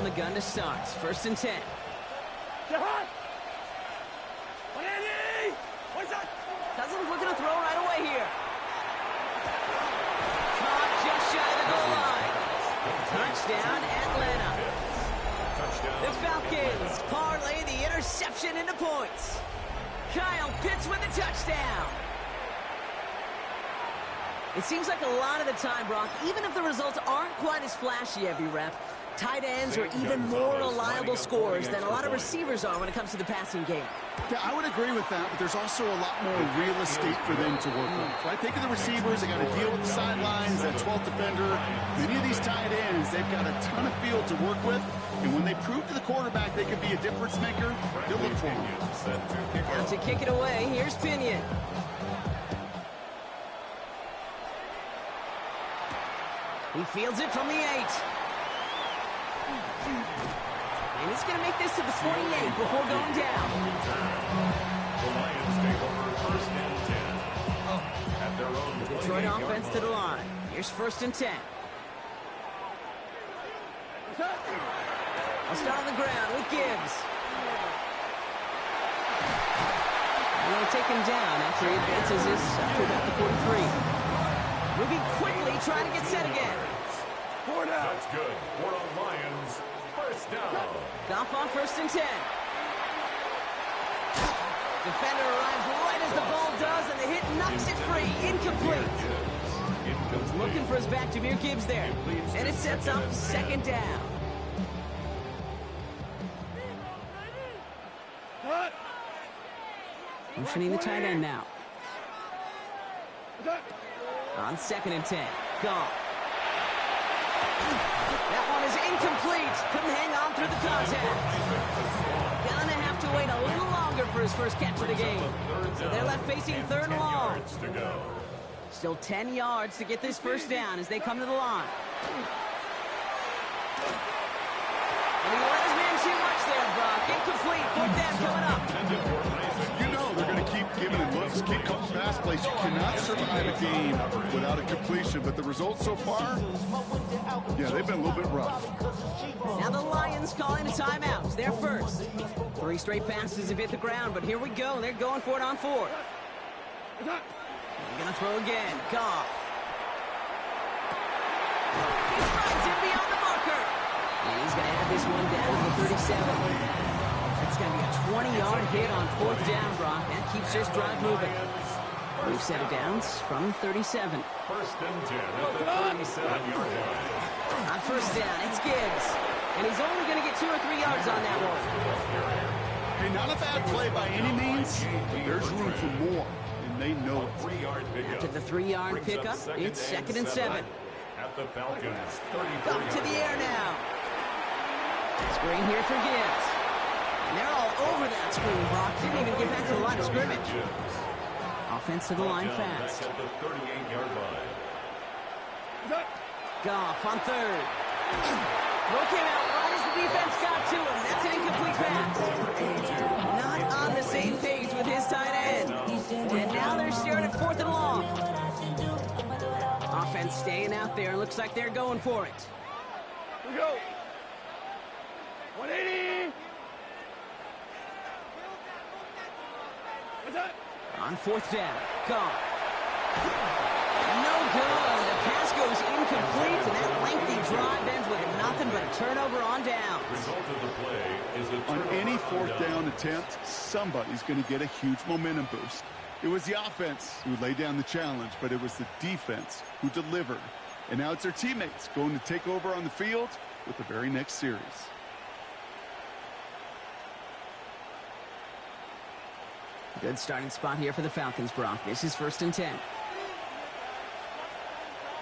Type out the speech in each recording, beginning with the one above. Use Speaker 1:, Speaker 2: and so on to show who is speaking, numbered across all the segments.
Speaker 1: the gun to start. 1st and 10. Cousins looking to throw right away here. Caught just shy of the goal line. Touchdown, Atlanta. The Falcons parlay the interception into points. Kyle Pitts with a touchdown. It seems like a lot of the time, Brock, even if the results aren't quite as flashy every rep, tight ends are even more reliable scorers than a lot of receivers are when it comes to the passing game.
Speaker 2: Yeah, I would agree with that, but there's also a lot more real estate for them to work with. Right? Think of the receivers. They got to deal with the sidelines, that 12th defender. Many of these tight ends, they've got a ton of field to work with, and when they prove to the quarterback they could be a difference maker, they'll look for him.
Speaker 1: Now to kick it away, here's Pinion. He fields it from the 8. And he's going to make this to the 28 before going down.
Speaker 3: The Lions take over 1st and 10. At their own
Speaker 1: Detroit offense to the line. Here's 1st and 10. I'll start on the ground with Gibbs. And they'll take him down after he advances this up to about the 43. Moving quickly, trying to get set again.
Speaker 3: That's good. For the Lions, 1st down.
Speaker 1: Goff on 1st and 10. Defender arrives right as the ball does, and the hit knocks it free. Incomplete. He's looking for his back, Jahmyr Gibbs there. And it sets up 2nd down. Motioning the tight end now. On 2nd and 10. Goff. That one is incomplete. Couldn't hang on through the contact. Gonna have to wait a little longer for his first catch of the game. So they're left facing 3rd and long. Still 10 yards to get this 1st down as they come to the line. And he let his man too much there, Brock. Incomplete. 4th down coming up.
Speaker 2: You know they're going to keep giving it looks, keep calling pass plays. You cannot survive a game without a completion, but the results so far, yeah, they've been a little bit rough.
Speaker 1: Now the Lions calling a timeout. They're first. 3 straight passes have hit the ground, but here we go. They're going for it on 4th. They're going to throw again. Goff. He drives it beyond the marker. And he's going to have this one down to the 37. It's going to be a 20-yard hit on 4th down, Brock. That keeps this drive moving. We've set it downs from 37.
Speaker 3: 1st and 10 at the 37-yard line.
Speaker 1: On 1st down, it's Gibbs. And he's only going to get 2 or 3 yards on that one.
Speaker 2: Hey, not a bad play by any means, but there's room for more, and they know it.
Speaker 1: After the 3-yard pickup, it's 2nd and 7.
Speaker 3: At the Falcons, 34
Speaker 1: Up to the air now. Screen here for Gibbs. And they're all over that screen, Brock. Didn't even get back to the line of scrimmage. Offense to the line fast.
Speaker 3: At the 38-yard line.
Speaker 1: Goff on 3rd. Throw came out right as the defense got to him. That's an incomplete pass. Not on the same page with his tight end. And now they're staring at 4th and long. Offense staying out there. Looks like they're going for it.
Speaker 4: Here we go. 180.
Speaker 1: On 4th down. Goff. No good. The pass goes incomplete, and that lengthy drive ends with nothing but a turnover on downs.
Speaker 3: Result of the play is a
Speaker 2: On
Speaker 3: turnover.
Speaker 2: any 4th down attempt, somebody's going to get a huge momentum boost. It was the offense who laid down the challenge, but it was the defense who delivered. And now it's their teammates going to take over on the field with the very next series.
Speaker 1: Good starting spot here for the Falcons, Brock. This is 1st and 10.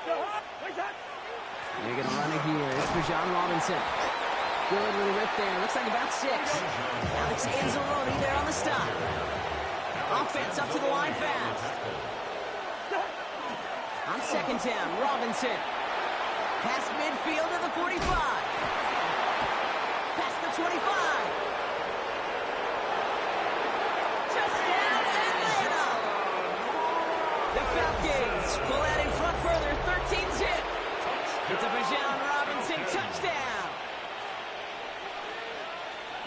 Speaker 1: They're going to run it here. It's for John Robinson. Good little rip there. Looks like about 6. Alex Anzalone there on the stop. Offense up to the line fast. On 2nd down, Robinson. Past midfield to the 45. Past the 25. Touchdown, Atlanta! The Falcons pull out in front further, 13-zip. It's a Bijan Robinson touchdown.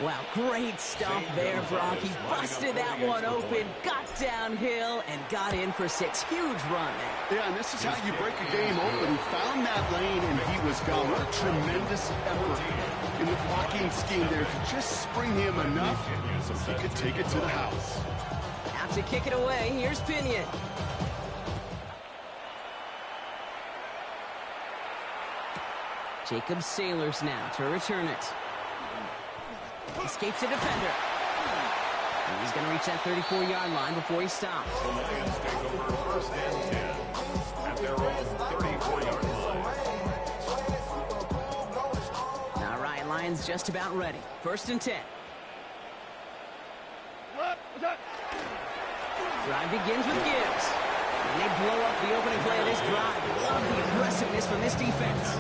Speaker 1: Wow, great stuff there, Brock. He busted that one open, got downhill, and got in for 6. Huge run there.
Speaker 2: Yeah, and this is how you break a game open. He found that lane, and he was gone. What a tremendous effort in the blocking scheme there to just spring him enough so he could take it to the house.
Speaker 1: Out to kick it away. Here's Pinion. Jacob Sailors now to return it. Escapes a defender. And he's going to reach that 34-yard line before he stops.
Speaker 3: The Lions take over first and 10 at their own 34-yard line.
Speaker 1: All right, Lions just about ready. First and 10. Drive begins with Gibbs. And they blow up the opening play of this drive. Love the aggressiveness from this defense.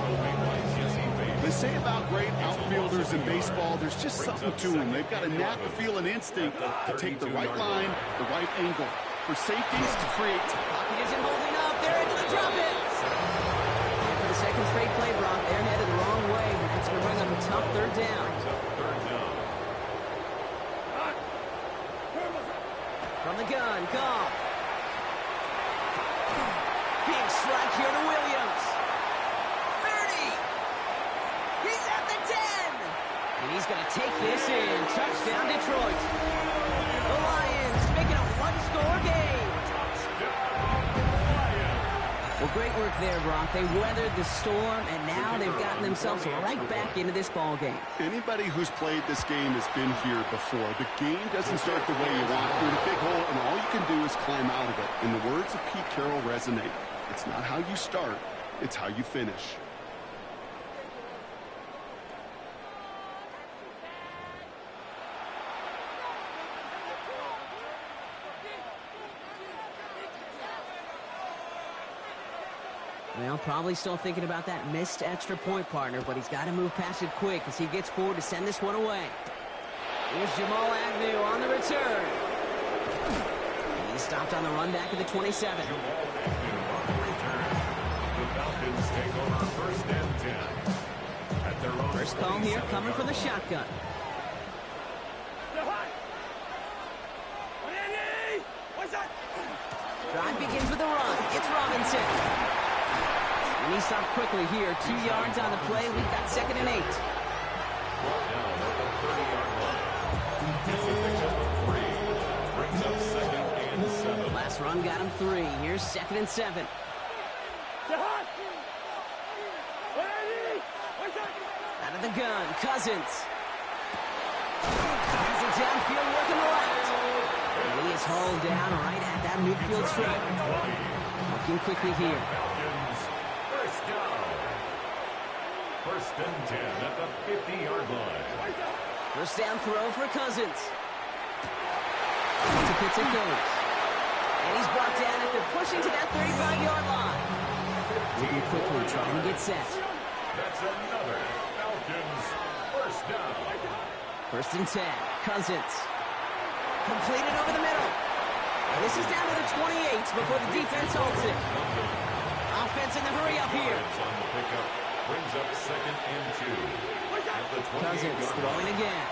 Speaker 2: They say about great outfielders in baseball, there's just something to them. They've got a knack, a feel, and instinct to take the right line, the right angle. For safeties to create.
Speaker 1: Pocket isn't holding up. They're into the drop it. And for the second straight play, Brock, they're headed the wrong way. That's going to bring up a tough third down. From the gun, Goff. Big strike here to Williams. 30. He's at the 10. And he's going to take this in. Touchdown, Detroit. The Lions making a one-score game. Well, great work there, Brock. They weathered the storm, and now they've gotten themselves right back into this ball game.
Speaker 2: Anybody who's played this game has been here before. The game doesn't start the way you want. You're in a big hole, and all you can do is climb out of it. And the words of Pete Carroll resonate. It's not how you start, it's how you finish.
Speaker 1: Well, probably still thinking about that missed extra point, partner, but he's got to move past it quick as he gets forward to send this one away. Here's Jamal Agnew on the return. He's stopped on the run back at the 27.
Speaker 3: The Falcons take over first and 10 at their own.
Speaker 1: First call here coming from the shotgun. Drive begins with a run. It's Robinson. And he stopped quickly here. 2 yards on the play. We've got 2nd and 8.
Speaker 3: Brought down at the 30-yard line. Gets a pickup of 3. Brings up 2nd and 7.
Speaker 1: Last run got him 3. Here's 2nd and 7. Out of the gun, Cousins. Has it downfield, working the left. And he is hauled down right at that midfield strip. Working quickly here.
Speaker 3: First down. First and 10 at the 50-yard line.
Speaker 1: First down throw for Cousins. To pitch it goes. And he's brought down after pushing to that 35-yard line. Moving quickly, trying to get set.
Speaker 3: That's another Falcons first down.
Speaker 1: First and 10. Cousins. Completed over the middle. And this is down to the 28 before the defense holds it. Offense in the hurry up here.
Speaker 3: On the pickup. Brings up 2nd and 2. At the 28-yard
Speaker 1: Cousins
Speaker 3: line.
Speaker 1: throwing again.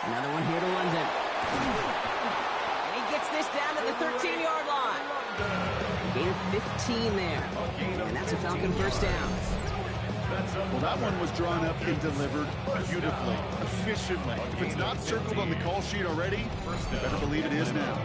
Speaker 1: Another one here to London. And he gets this down to the 13-yard line. Gain of 15 there. And that's a Falcon first down.
Speaker 2: Well, that one was drawn up and delivered beautifully, efficiently. If it's not circled on the call sheet already, you better believe it is now.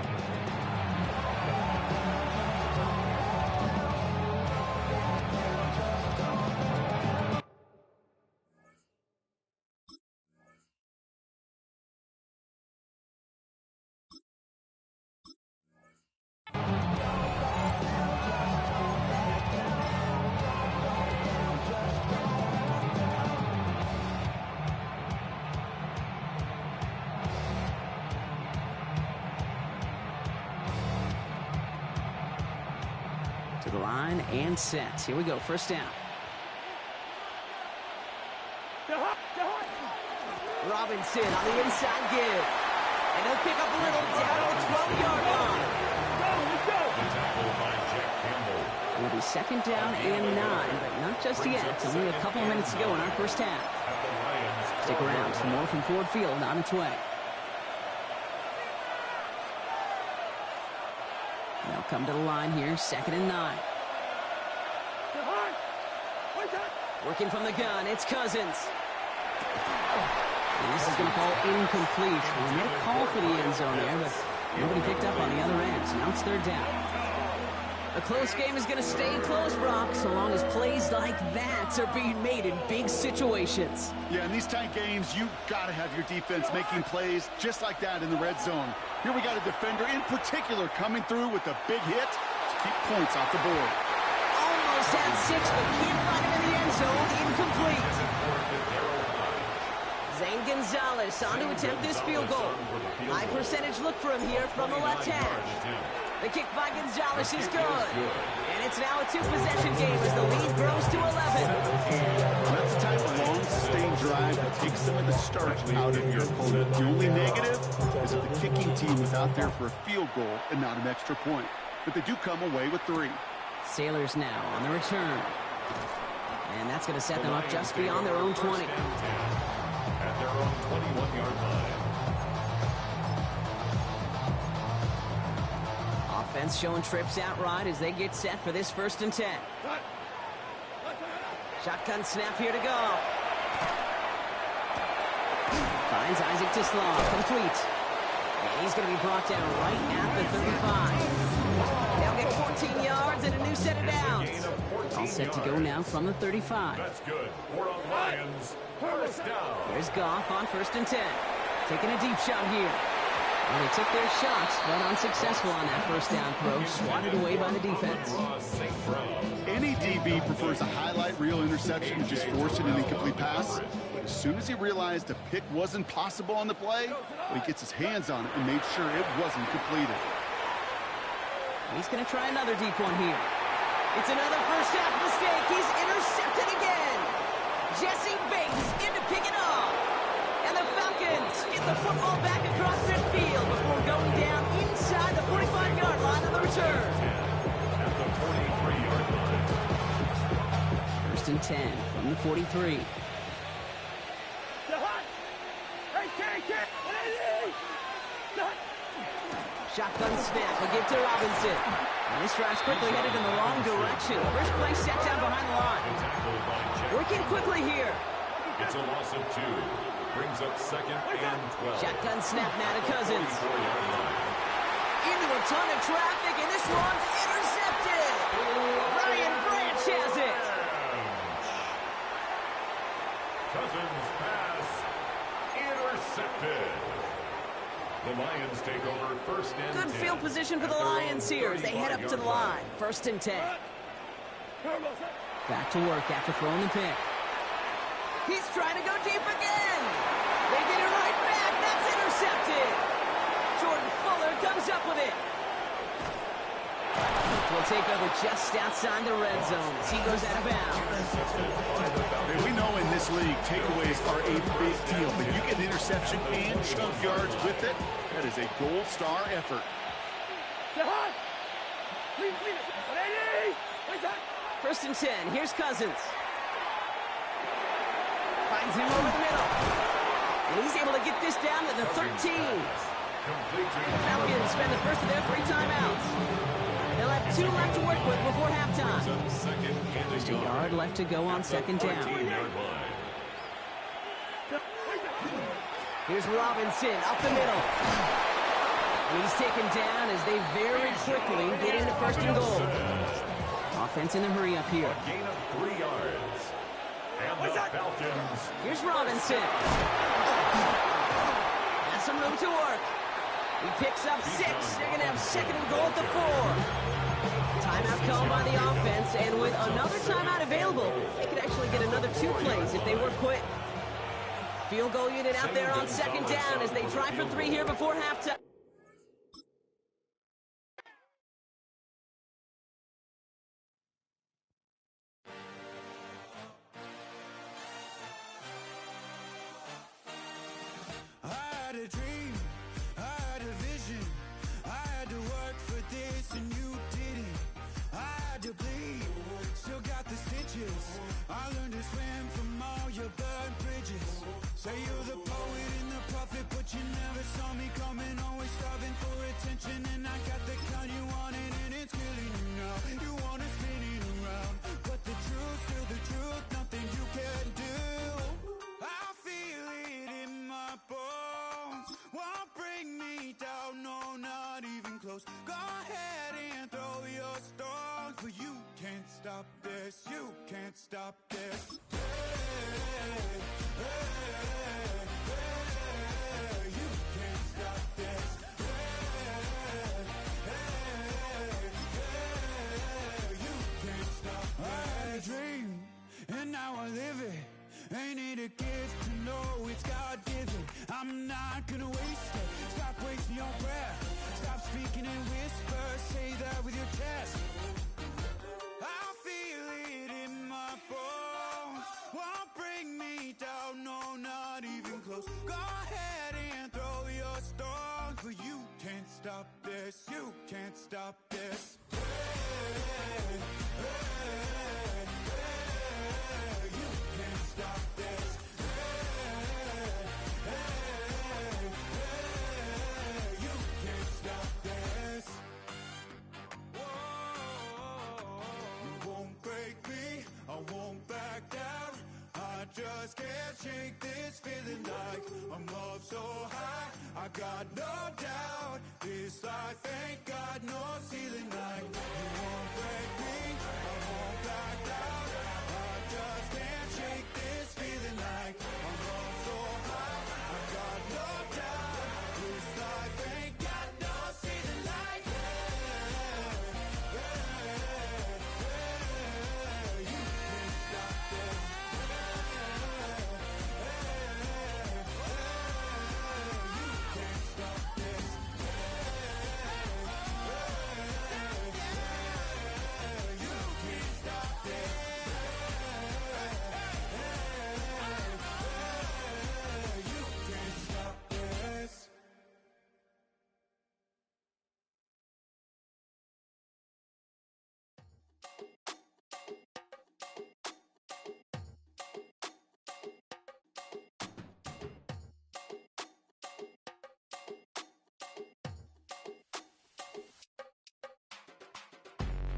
Speaker 1: To the line and set. Here we go. First down. Robinson on the inside give. And he'll pick up a little down at the 12-yard line.
Speaker 3: The tackle by Jack Campbell.
Speaker 1: It'll be 2nd down and 9, but not just yet. Only a couple minutes to go in our first half.
Speaker 3: At the Lions
Speaker 1: Stick around for more from Ford Field on its way. They'll come to the line here, 2nd and 9. Working from the gun, it's Cousins. And this is going to fall incomplete. We made a call for the end zone there, but nobody picked up on the other end. So now it's 3rd down. A close game is going to stay close, Brock, so long as plays like that are being made in big situations.
Speaker 2: Yeah, in these tight games, you got to have your defense making plays just like that in the red zone. Here we got a defender in particular coming through with a big hit to keep points off the board.
Speaker 1: Almost had 6, but can't find him in the end zone. Incomplete. Zane Gonzalez on to attempt this field goal. High percentage look for him here from the left hash. The kick by Gonzalez is good. And it's now a 2-possession game as the lead grows to 11.
Speaker 2: That's the type of long, sustained drive that takes some of the starch out of your opponent. The only negative is that the kicking team was out there for a field goal and not an extra point. But they do come away with 3.
Speaker 1: Sailors now on the return. And that's going to set them up just beyond their own 20.
Speaker 3: At their own 21-yard line.
Speaker 1: Offense showing trips out right as they get set for this 1st and 10. Shotgun snap here to go. Finds Isaac Tisslaw, complete. And he's going to be brought down right at the 35. They'll get 14 yards and a new set of downs. All set to go now from the 35.
Speaker 3: That's good. 4 on Lions. 1st down.
Speaker 1: There's Goff on 1st and 10. Taking a deep shot here. Well, they took their shots, but unsuccessful on that 1st down throw. Swatted away by the defense.
Speaker 2: Any DB prefers a highlight reel interception to just forcing an incomplete pass. But as soon as he realized a pick wasn't possible on the play, he gets his hands on it and made sure it wasn't completed.
Speaker 1: He's going to try another deep one here. It's another 1st half mistake. He's intercepted again. Jesse Bates in to pick it up. And the Falcons get the football back across midfield before going down inside the 45-yard line on the return.
Speaker 3: At the 43-yard line.
Speaker 1: 1st and 10 from the 43. Shotgun snap, a give to Robinson. And this drive's quickly headed in the wrong direction. First play set down behind the line. Working quickly here.
Speaker 3: It's a loss of 2. Brings up 2nd and 12.
Speaker 1: Shotgun snap now to Cousins. Into a ton of traffic, and this one's intercepted. Ryan Branch has it.
Speaker 3: Cousins pass intercepted. The Lions take over 1st and 10.
Speaker 1: Good field position for the Lions here as they head up to the line. 1st and 10. Back to work after throwing the pick. He's trying to go deep again. They get it right back. That's intercepted. Jordan Fuller comes up with it. Will take over just outside the red zone as he goes out of bounds.
Speaker 2: We know in this league, takeaways are a big deal, but you get an interception and chunk yards with it. That is a gold star effort.
Speaker 1: 1st and 10. Here's Cousins. Finds him over the middle. And he's able to get this down to the 13. The Falcons spend the first of their 3 timeouts. They'll have 2 left to work with before halftime. Just a yard left to go on 2nd down. Here's Robinson up the middle. And he's taken down as they very quickly get into 1st and goal. Offense in the hurry up here.
Speaker 3: A gain of 3 yards. And the Falcons.
Speaker 1: Here's Robinson. Has some room to work. He picks up 6. They're going to have 2nd and goal at the 4. Timeout called by the offense, and with another timeout available, they could actually get another 2 plays if they work quick. Field goal unit out there on 2nd down as they try for 3 here before halftime.
Speaker 4: I learned to swim from all your burnt bridges. Say a gift to know it's God-given. I'm not gonna waste it. Stop wasting your breath. Stop speaking in whispers. Say that with your chest. I feel it in my bones. Won't bring me down, no, not even close. Go ahead and throw your stones, but you can't stop this. You can't stop this. Hey, hey, hey, you can't stop this. Hey, hey, hey, you can't stop this. You won't break me, I won't back down. I just can't shake this feeling like I'm up so high. I got no doubt, this life ain't got no ceiling like. You won't break me, I won't back down. I just can't shake this feeling like I'm up so high. I got no doubt, this life ain't got no ceiling like. You can't stop this.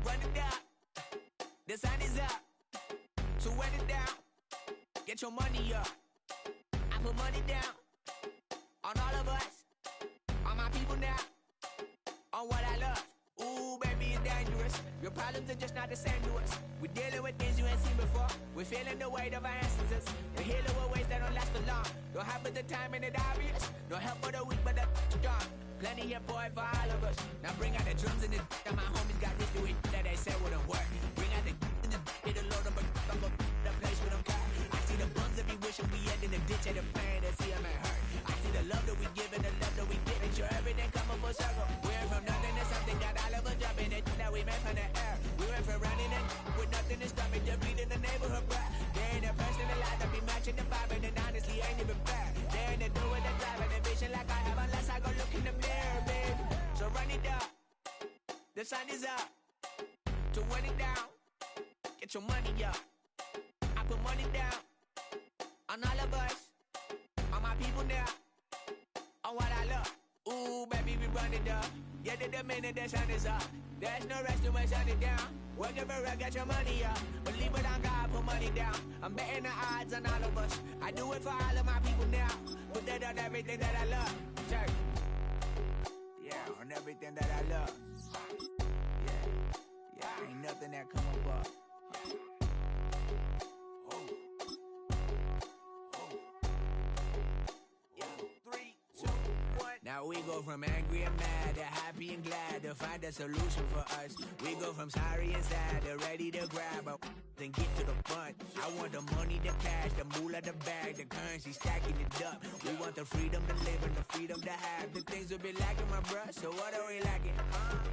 Speaker 1: Run it down. The sun is up. So run it down. Get your money up. I put money down on all of us, on my people now, on what I love. Ooh, baby, it's dangerous. Your problems are just not the same to us. We're dealing with things you ain't seen before. We're feeling the weight of our ancestors. We're healing with ways that don't last for long. Don't happen the time and it's obvious. No help for the weak, but the strong. Plenty here for it for all of us. Now bring out the drums and the and my homies got this do it that they said wouldn't work. Bring out the and the hit a load of I'm gonna the place with them cut. I see the bums that be wishing we end in the ditch and the pain that see them ain't hurt. I see the love that we give and the love that we give. Make sure everything come up full circle. We went from nothing to something, got all of us jumping it that we made from the air. We went from running and with nothing to stop it, just beating the neighborhood bruh. There ain't a person alive that be matching the vibe, and then honestly ain't even fair. There ain't a do with the drive and the vision like I have unless I go look in the mirror, baby. So run it up. The sun is up. To run it down. Get your money up. I put money down on all of us, on my people now, on what I love. Ooh, baby, we run it up. Yeah, the minute the sun is up, there's no rest to my sun it down. Working for real, get your money up. Believe it on God, put money down. I'm betting the odds on all of us. I do it for all of my people now. Put that on everything that I love. Church. Yeah, on everything that I love. Yeah, ain't nothing that come up. Now we go from angry and mad to happy and glad to find a solution for us. We go from sorry and sad to ready to grab a then get to the front. I want the money, the cash, the moolah, the bag, the currency, stacking it up. We want the freedom to live and the freedom to have. The things will be lacking, my bruh, so what are we lacking?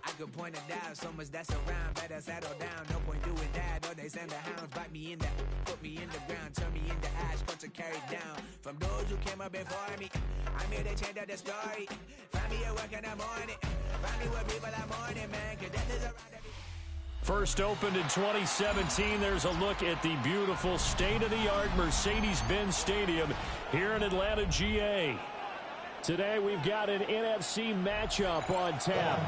Speaker 1: I could point it out, so much that's around. Better settle down, no point doing that. Or they send the hounds, bite me in the, put me in the ground, turn me into ash, cut to carry down. From those who came up before me, I'm here to change up the story. Find me at work in the morning, find me where people are mourning, man, cause death is around every...
Speaker 5: First opened in 2017, there's a look at the beautiful state-of-the-art Mercedes-Benz Stadium here in Atlanta, GA. Today we've got an NFC matchup on tap,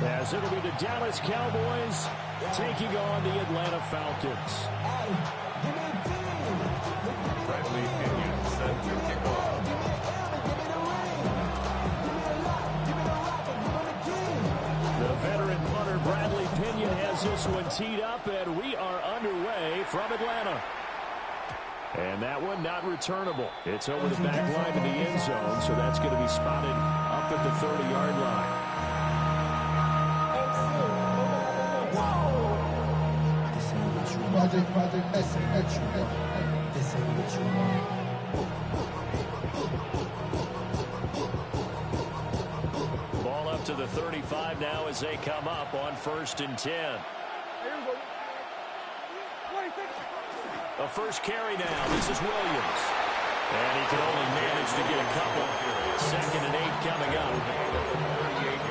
Speaker 5: as it'll be the Dallas Cowboys taking on the Atlanta Falcons.
Speaker 3: Bradley Pinion set to kick off.
Speaker 5: The veteran punter Bradley Pinion has this one teed up, and we are underway from Atlanta. And that one not returnable. It's over the back line to the end zone, so that's going to be spotted up at the 30-yard line.
Speaker 6: Project, this ain't what you want.
Speaker 5: Ball up to the 35 now as they come up on 1st and 10. A first carry now. This is Williams. And he can only manage to get a couple. 2nd and 8 coming up.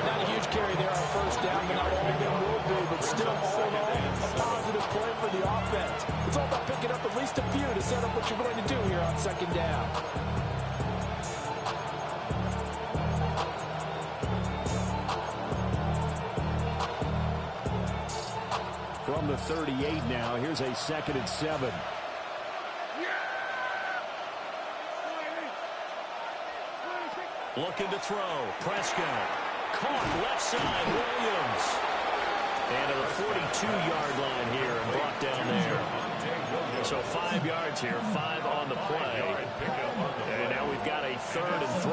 Speaker 6: Not a huge carry there on 1st down, but not all of them will be. But still, all in all, a positive play for the offense. It's all about picking up at least a few to set up what you're going to do here on 2nd down.
Speaker 5: From the 38 now, here's a 2nd and 7. Looking to throw. Prescott. Caught left side. Williams. And at the 42-yard line here and brought down there. So 5 yards here. 5 on the play. And now we've got a 3rd and 3.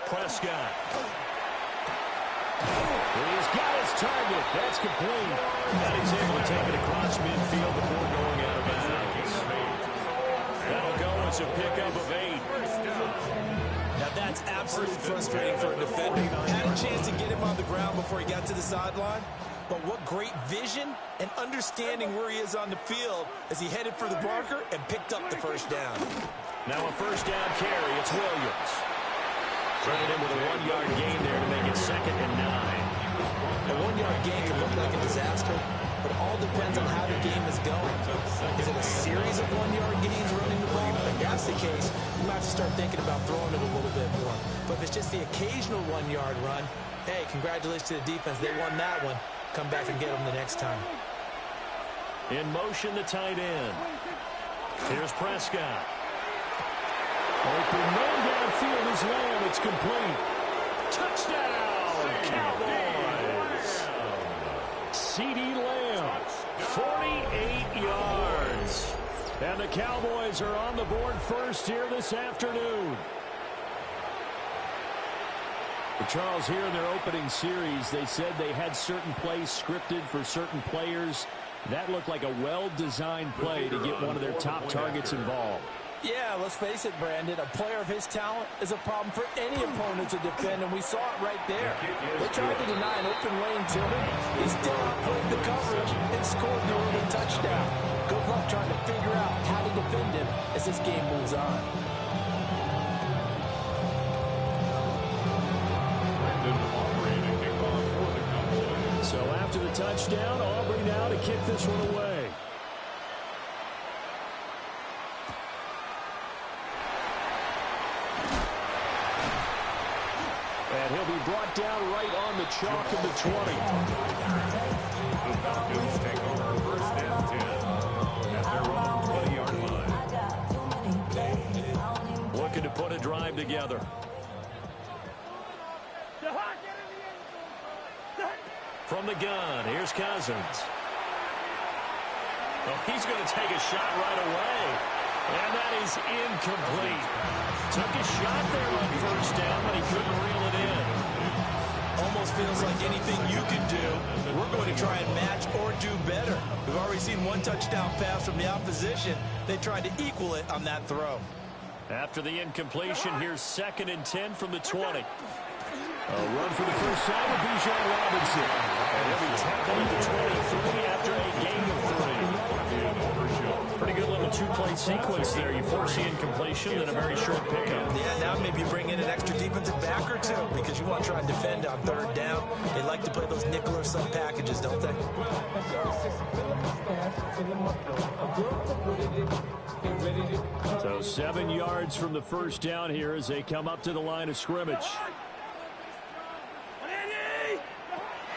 Speaker 5: Prescott. He's got his target. That's complete. And he's able to take it across midfield before going out of bounds. That'll go as a pickup of 8.
Speaker 6: Now that's absolutely frustrating for a defender. Had a chance to get him on the ground before he got to the sideline. But what great vision and understanding where he is on the field as he headed for the marker and picked up the 1st down.
Speaker 5: Now a 1st down carry. It's Williams. Trying in with a 1-yard gain there to make it 2nd and 9.
Speaker 6: A 1-yard gain can look like a disaster, but it all depends on how the game is going. Is it a series of 1-yard gains running the ball? If that's the case, you might have to start thinking about throwing it a little bit more. But if it's just the occasional 1-yard run, hey, congratulations to the defense. They won that one. Come back and get them the next time.
Speaker 5: In motion, the tight end. Here's Prescott. Open man downfield is Lamb. It's complete. Touchdown, Cowboys. CeeDee Lamb, 48 yards. And the Cowboys are on the board first here this afternoon. Charles, here in their opening series, they said they had certain plays scripted for certain players. That looked like a well-designed play to get one of their top targets involved.
Speaker 6: Yeah, let's face it, Brandon. A player of his talent is a problem for any opponent to defend, and we saw it right there. They tried to deny an open lane to him. He still outplayed the coverage and scored the early touchdown. Good luck trying to figure out how to defend him as this game moves on.
Speaker 5: So after the touchdown, Aubrey now to kick this one away. And he'll be brought down right on the chalk of the 20.
Speaker 3: The Falcons take over 1st and 10 at their own 20-yard line.
Speaker 5: Looking to put a drive together. From the gun, here's Cousins. Well, he's going to take a shot right away. And that is incomplete. Took a shot there on 1st down, but he couldn't reel it in.
Speaker 6: Almost feels like anything you can do, we're going to try and match or do better. We've already seen one touchdown pass from the opposition. They tried to equal it on that throw.
Speaker 5: After the incompletion, here's 2nd and 10 from the 20. A run for the first time with Bijan Robinson. And he'll be tackled at the 23 after a gain of 3. Pretty good little 2-play sequence there. You force the incompletion, then a very short pickup.
Speaker 6: Yeah, now maybe you bring in an extra defensive back or two because you want to try and defend on 3rd down. They like to play those nickel or sub packages, don't they?
Speaker 5: So 7 yards from the 1st down here as they come up to the line of scrimmage.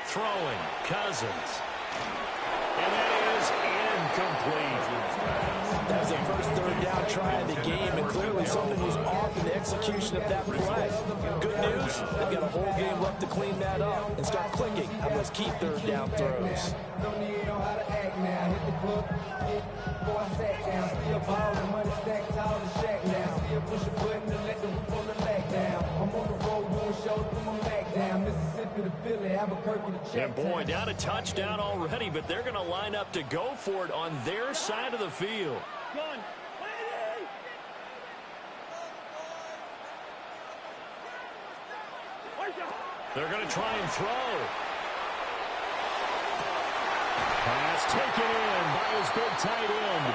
Speaker 5: Throwing, Cousins. And that is incomplete.
Speaker 6: That was the first 3rd down try of the game, and clearly something was off in the execution of that play. Good news, they've got a whole game left to clean that up and start clicking on those key 3rd down throws.
Speaker 7: club. Before I sat down, still ballin', money stacked tall and shack down. Still push a button to let the roof on the back down. I'm on the road doing shows, put my Mac down. Mississippi to Philly, Albuquerque to check.
Speaker 5: And boy, down a touchdown already, but they're going to line up to go for it on their side of the field. They're going to try and throw. Pass taken in by his big tight end.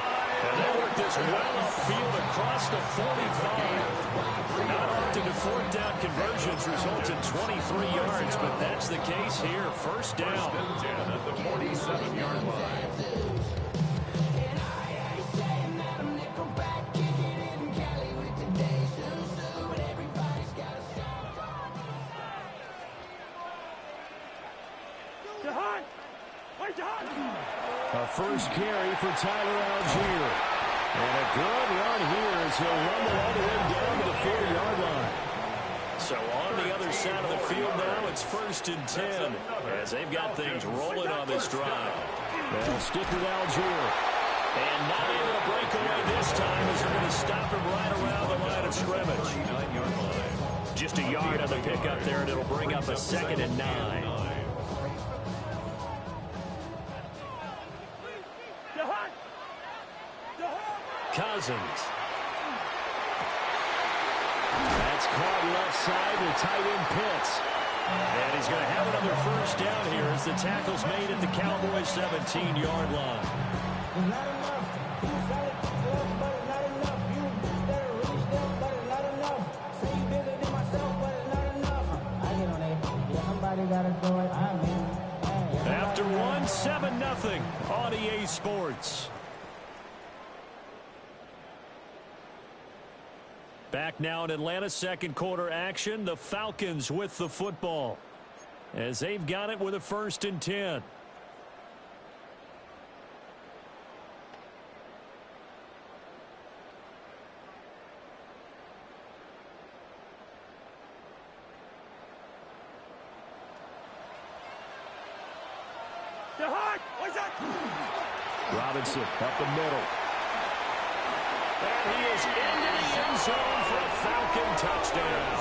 Speaker 5: And they work this well upfield across the 45. Not often do fourth down conversions result in 23 yards, but that's the case here. First down.
Speaker 3: First and 10 at the 47-yard line.
Speaker 5: A first carry for Tyler Algier. And a good run here as he'll rumble all the way down to the 40-yard line. So on the other side of the field now, it's first and 10 as they've got things rolling on this drive. They'll stick with Algier. And not able to break away this time as they're going to stop him right around the line of scrimmage.
Speaker 3: 39-yard line.
Speaker 5: Just a yard on the pickup there, and it'll bring up a 2nd and 9. Cousins. That's caught left side to tight end Pitts. And he's going to have another first down here as the tackle's made at the Cowboys' 17-yard line.
Speaker 7: Not enough. You solid, but it's not enough. You better reach them, but it's not enough. Say you bigger than myself, but it's not enough. I get on it. Yeah, somebody gotta do it. I'm in.
Speaker 5: After one, 7-0 on EA Sports. Back now in Atlanta's second quarter action, the Falcons with the football as they've got it with a 1st and 10. Robinson up the middle. And he is into the end zone for a Falcon touchdown.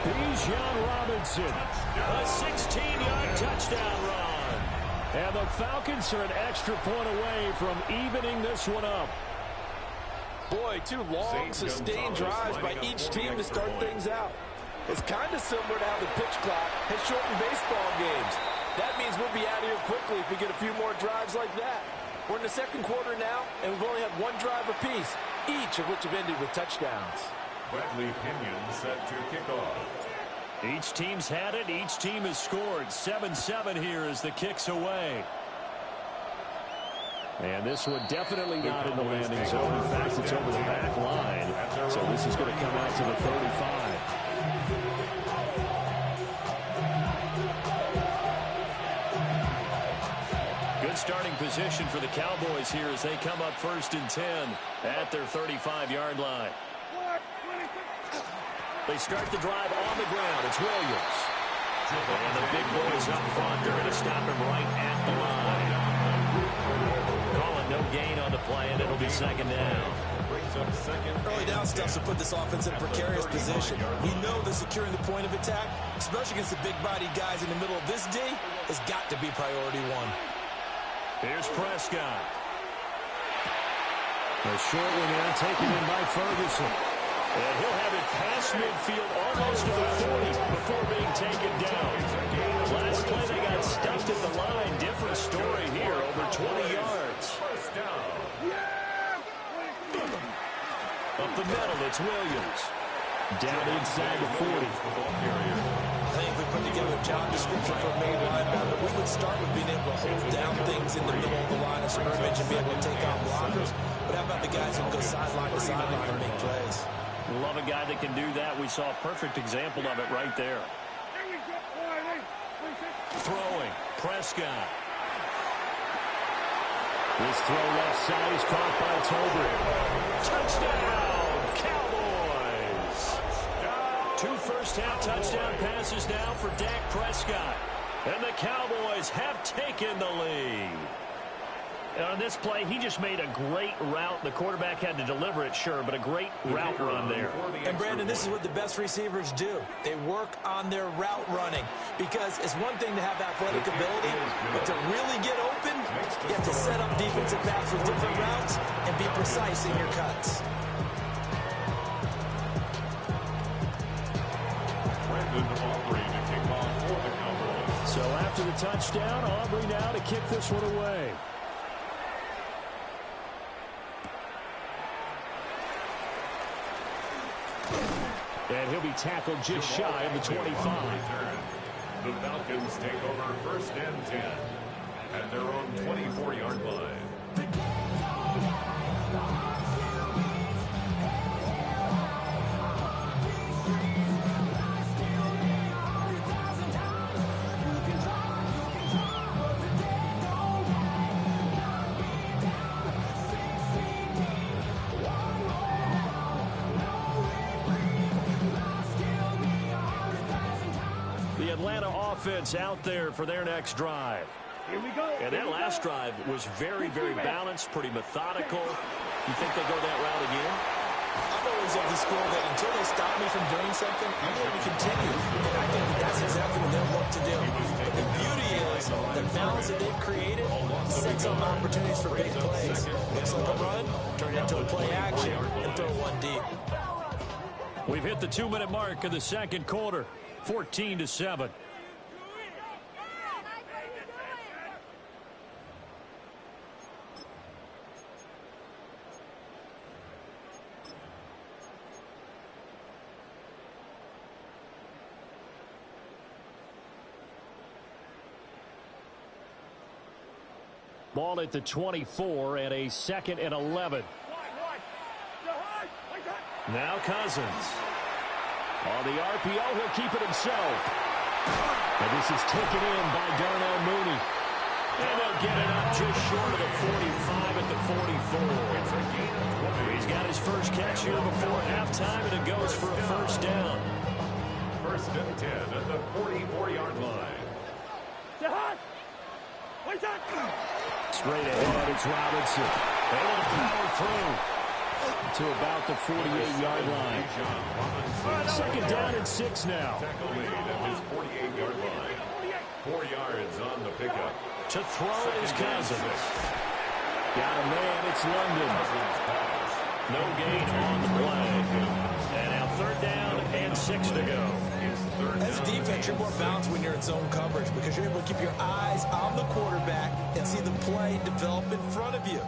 Speaker 5: Bijan Robinson, a 16-yard touchdown run. And the Falcons are an extra point away from evening this one up.
Speaker 6: Boy, two long, sustained drives by each team to start things out. It's kind of similar to how the pitch clock has shortened baseball games. That means we'll be out of here quickly if we get a few more drives like that. We're in the second quarter now, and we've only had one drive apiece, each of which have ended with touchdowns.
Speaker 3: Bradley Pinion set to kick off.
Speaker 5: Each team's had it. Each team has scored. 7-7 here as the kick's away. And this one definitely not in the landing zone. In fact, it's over the back line. So this is going to come out to the 35. Good starting position for the Cowboys here as they come up 1st and 10 at their 35-yard line. They start the drive on the ground. It's Williams. And the big boys up front. They're going to stop him right at the line. Calling no gain on the play, and it'll be 2nd down.
Speaker 6: Early down stuff to put this offense in a precarious position. We know that securing the point of attack, especially against the big-bodied guys in the middle of this D, has got to be priority one.
Speaker 5: Here's Prescott. A short one there, taken in by Ferguson. And he'll have it past midfield almost to the 40 before being taken down. Last play they got stuffed at the line. Different story here, over 20 yards. Up the middle, it's Williams. Down inside the 40.
Speaker 6: I think if we put together a job description for a main linebacker, we would start with being able to hold down things in the middle of the line of scrimmage and be able to take out blockers. But how about the guys who can go sideline to sideline and make plays?
Speaker 5: Love a guy that can do that. We saw a perfect example of it right there. Throwing, Prescott. This throw left side is caught by Tober. Touchdown, Cowboys! 2 first-half touchdown passes now for Dak Prescott. And the Cowboys have taken the lead. On this play, he just made a great route. The quarterback had to deliver it, sure, but a great route run there.
Speaker 6: And, Brandon, this is what the best receivers do. They work on their route running because it's one thing to have athletic ability, but to really get open, you have to set up defensive backs with different routes and be precise in your cuts.
Speaker 5: So after the touchdown, Aubrey now to kick this one away. And he'll be tackled just shy of the 25.
Speaker 3: The Falcons take over 1st and 10 at their own 24-yard line.
Speaker 5: Offense out there for their next drive.
Speaker 8: Here we go.
Speaker 5: And that last drive was very, very balanced, pretty methodical. You think they go that route again?
Speaker 6: I'm always of the school that until they stop me from doing something, I'm going to continue. And I think that's exactly what they'll look to do. But the beauty is the balance that they've created sets up opportunities for big plays. Looks like a run, turn it into a play action, and throw one deep.
Speaker 5: We've hit the 2-minute mark of the second quarter, 14-7. Ball at the 24 and a 2nd and 11. Now Cousins. On the RPO, he'll keep it himself. And this is taken in by Darnell Mooney. And they'll get it up just short of the 45 at the 44. He's got his first catch here before halftime, and it goes for a first down.
Speaker 3: 1st and 10 at the 44-yard line.
Speaker 5: Straight ahead, it's Robinson. Able to power through to about the 48-yard line. 2nd down and 6 now.
Speaker 3: Tackle made at his 48-yard line. 4 yards on the pickup.
Speaker 5: To throw is Cousins. Got a man, it's London. No gain on the play. And now 3rd down and 6 to go.
Speaker 6: As a defense, you're more balanced when you're in zone coverage because you're able to keep your eyes on the quarterback and see the play develop in front of you.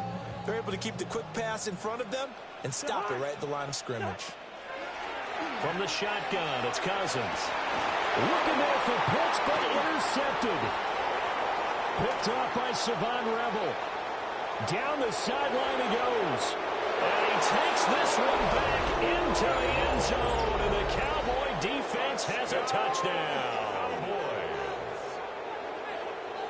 Speaker 6: They're able to keep the quick pass in front of them and stop it right at the line of scrimmage.
Speaker 5: From the shotgun, it's Cousins. Looking there for Pitts, but intercepted. Picked off by Savon Revel. Down the sideline he goes. And he takes this one back into the end zone. And the Cowboy defense has a touchdown.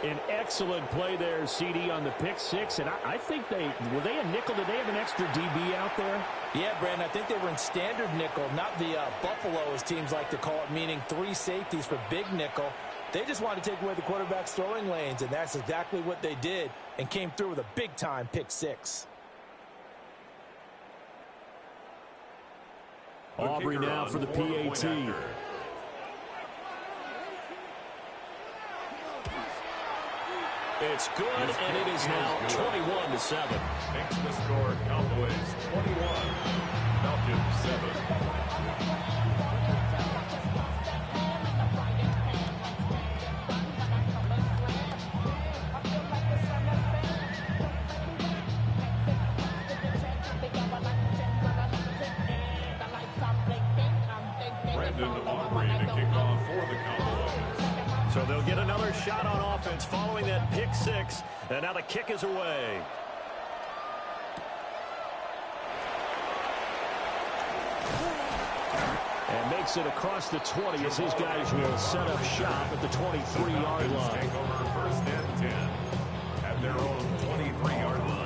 Speaker 5: An excellent play there, CD, on the pick six. And I think were they a nickel? Did they have an extra DB out there?
Speaker 6: Yeah, Brandon, I think they were in standard nickel, not the Buffalo, as teams like to call it, meaning 3 safeties for big nickel. They just wanted to take away the quarterback's throwing lanes, and that's exactly what they did and came through with a big-time pick six.
Speaker 5: Aubrey now for the PAT. It's good, and it is now 21-7.
Speaker 3: Makes the score Cowboys 21, Falcons 7.
Speaker 5: So they'll get another shot on offense following that pick six. And now the kick is away. And makes it across the 20 as his guys will set up shop at the 23-yard line.
Speaker 3: Take over 1st and 10 at their own 23-yard line.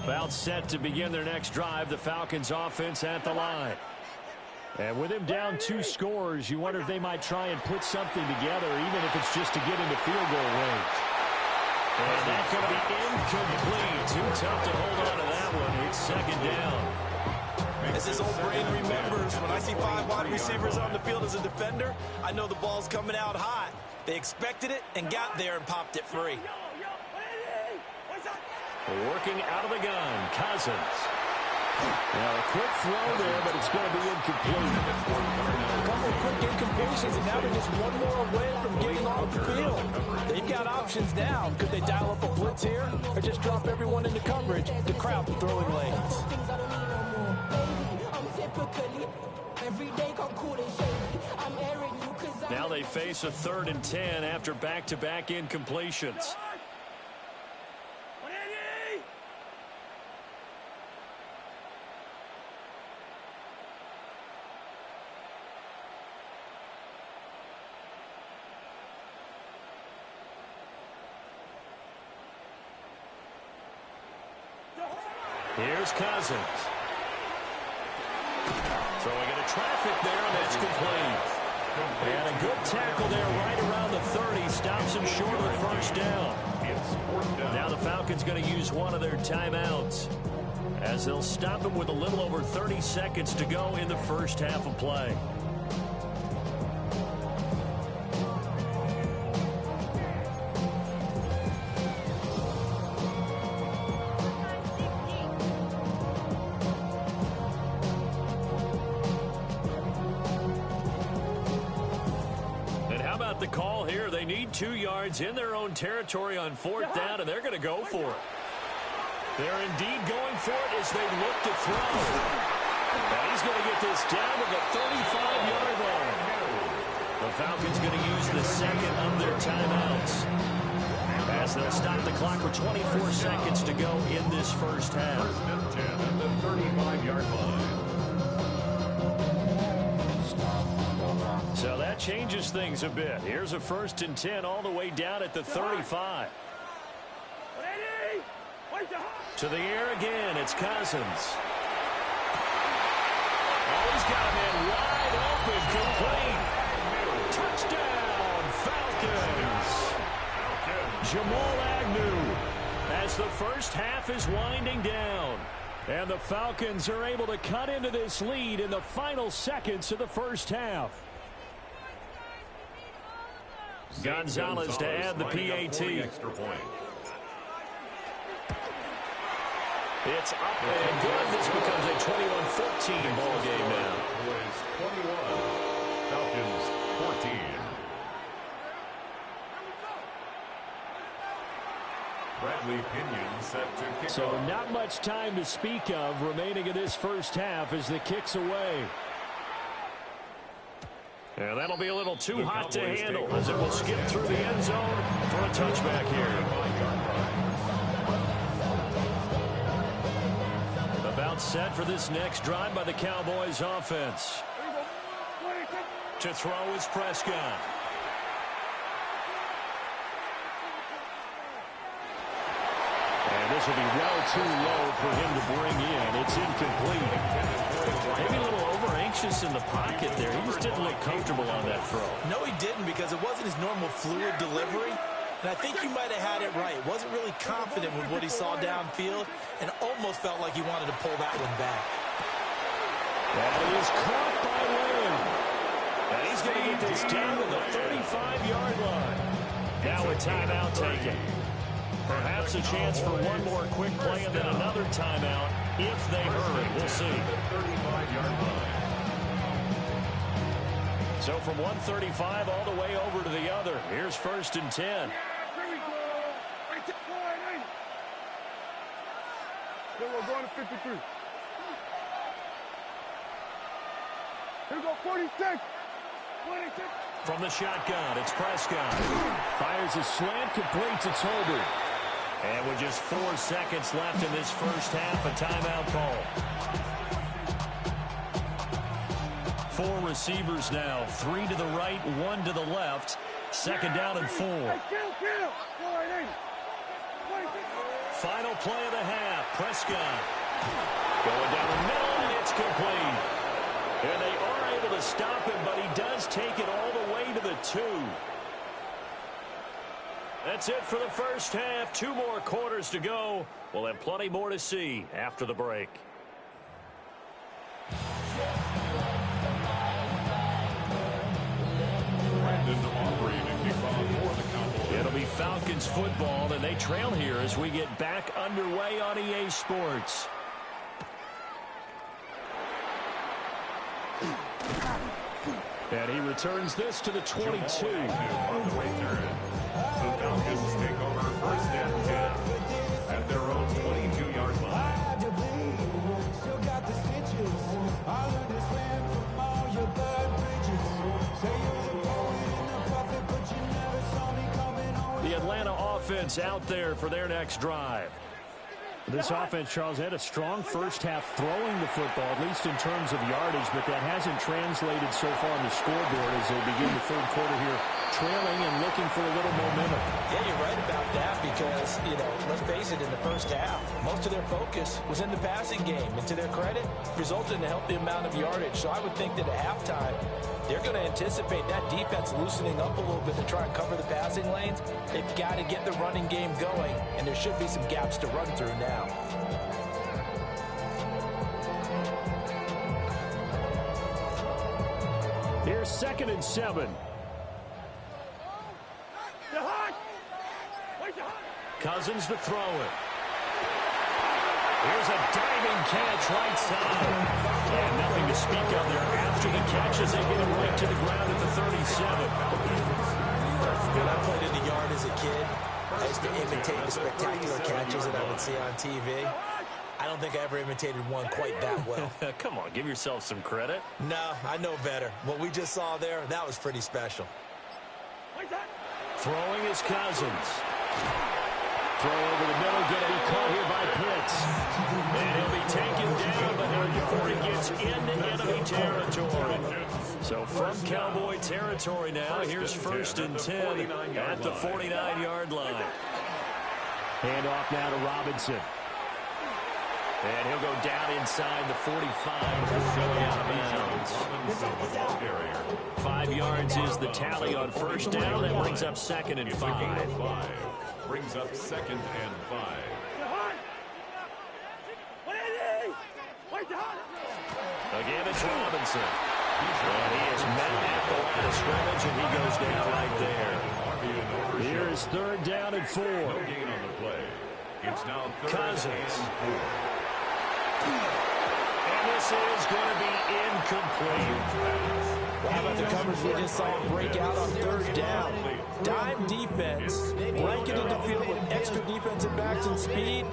Speaker 5: About set to begin their next drive, the Falcons offense at the line. And with him down 2 scores, you wonder if they might try and put something together, even if it's just to get into field goal range. And that's going to be incomplete. Too tough to hold on to that one. It's second down.
Speaker 6: As his old brain remembers, when I see 5 wide receivers on the field as a defender, I know the ball's coming out hot. They expected it and got there and popped it free.
Speaker 5: Working out of the gun, Cousins. Now a quick throw there, but it's going to be incomplete.
Speaker 6: A couple of quick incompletions, and now they're just one more away from getting off the field. They've got options now. Could they dial up a blitz here or just drop everyone into coverage? The crowd throwing lanes.
Speaker 5: Now they face a 3rd and 10 after back-to-back incompletions. Here's Cousins. Throwing into traffic there, and that's complete. And a good tackle there right around the 30. Stops him short of the first down. Now the Falcons going to use one of their timeouts, as they'll stop him with a little over 30 seconds to go in the first half of play. The call here, they need 2 yards in their own territory on 4th down, and they're going to go for it. They're indeed going for it as they look to throw. And he's going to get this down to the 35-yard line. The Falcons going to use the second of their timeouts, as they'll stop the clock with 24 seconds to go in this first half.
Speaker 3: 10 at the 35-yard line.
Speaker 5: So that changes things a bit. Here's a 1st and 10 all the way down at the 35. To the air again, it's Cousins. Oh, he's got a man wide open, complete. Touchdown, Falcons. Jamal Agnew, as the first half is winding down. And the Falcons are able to cut into this lead in the final seconds of the first half. Gonzalez to add the PAT. It's up and good. This becomes a 21-14 ball game now.
Speaker 3: 21, Falcons 14. Bradley Pinion set to kick
Speaker 5: So
Speaker 3: off.
Speaker 5: not much time to speak of remaining in this first half as the kick's away. And that'll be a little too hot to handle as it will skip through the end zone for a touchback here. About set for this next drive by the Cowboys offense. To throw is Prescott. And this will be well too low for him to bring in. It's incomplete. Maybe a little over-anxious in the pocket there. He just didn't look comfortable on that throw.
Speaker 6: No, he didn't, because it wasn't his normal fluid delivery. And I think you might have had it right. Wasn't really confident with what he saw downfield and almost felt like he wanted to pull that one back.
Speaker 5: That is caught by Lamb. And he's going to get this down to the 35-yard line. Now a timeout taken. Perhaps a chance for one more quick play and then another timeout if they hurry. We'll see. So from 135 all the way over to the other. Here's 1st and 10.
Speaker 8: We're going to 53. Here we go, 46.
Speaker 5: From the shotgun, it's Prescott. Fires a slant, completes, it's Holder. And with just 4 seconds left in this first half, a timeout call. 4 receivers now, 3 to the right, 1 to the left. Second down and 4. Final play of the half, Prescott. Going down the middle, and it's complete. And they are able to stop him, but he does take it all the way to the 2. That's it for the first half. 2 more quarters to go. We'll have plenty more to see after the break. It'll be Falcons football, and they trail here as we get back underway on EA Sports. And he returns this to the 22.
Speaker 3: On the return. The Falcons take over first and 10 at their own 22-yard line.
Speaker 5: The Atlanta offense out there for their next drive. This offense, Charles, had a strong first half throwing the football, at least in terms of yardage, but that hasn't translated so far on the scoreboard as they begin the third quarter here, trailing and looking for a little momentum.
Speaker 6: Yeah, you're right about that because, let's face it, in the first half, most of their focus was in the passing game. And to their credit, resulted in a healthy amount of yardage. So I would think that at halftime, they're going to anticipate that defense loosening up a little bit to try and cover the passing lanes. They've got to get the running game going, and there should be some gaps to run through now.
Speaker 5: Here's 2nd and 7. Cousins to throw it. Here's a diving catch right side. And nothing to speak of there after the catch as they get him right to the ground at the 37.
Speaker 6: When I played in the yard as a kid, I used to imitate the spectacular catches that I would see on TV. I don't think I ever imitated one quite that well.
Speaker 5: Come on, give yourself some credit.
Speaker 6: No, I know better. What we just saw there, that was pretty special.
Speaker 5: Throwing is Cousins. Throw over the middle, going to be caught here by Pitts. And he'll be taken down, but not before he gets into enemy territory. So from Cowboy territory now, here's 1st and 10 at the 49-yard line. Hand off now to Robinson. And he'll go down inside the 45 before going out of bounds. 5 yards is the tally on first down. That brings up 2nd and 5.
Speaker 3: Brings up 2nd and 5.
Speaker 5: Again, it's Robinson. And he is met at the line of scrimmage, and he goes down right there. Here is 3rd down and 4.
Speaker 3: No gain on the play. It's now 3rd
Speaker 5: Cousins.
Speaker 3: and 4.
Speaker 5: And this is going to be incomplete.
Speaker 6: How about the coverage we just saw break out on 3rd down? Dime defense, blanketed the field with extra defensive backs and speed,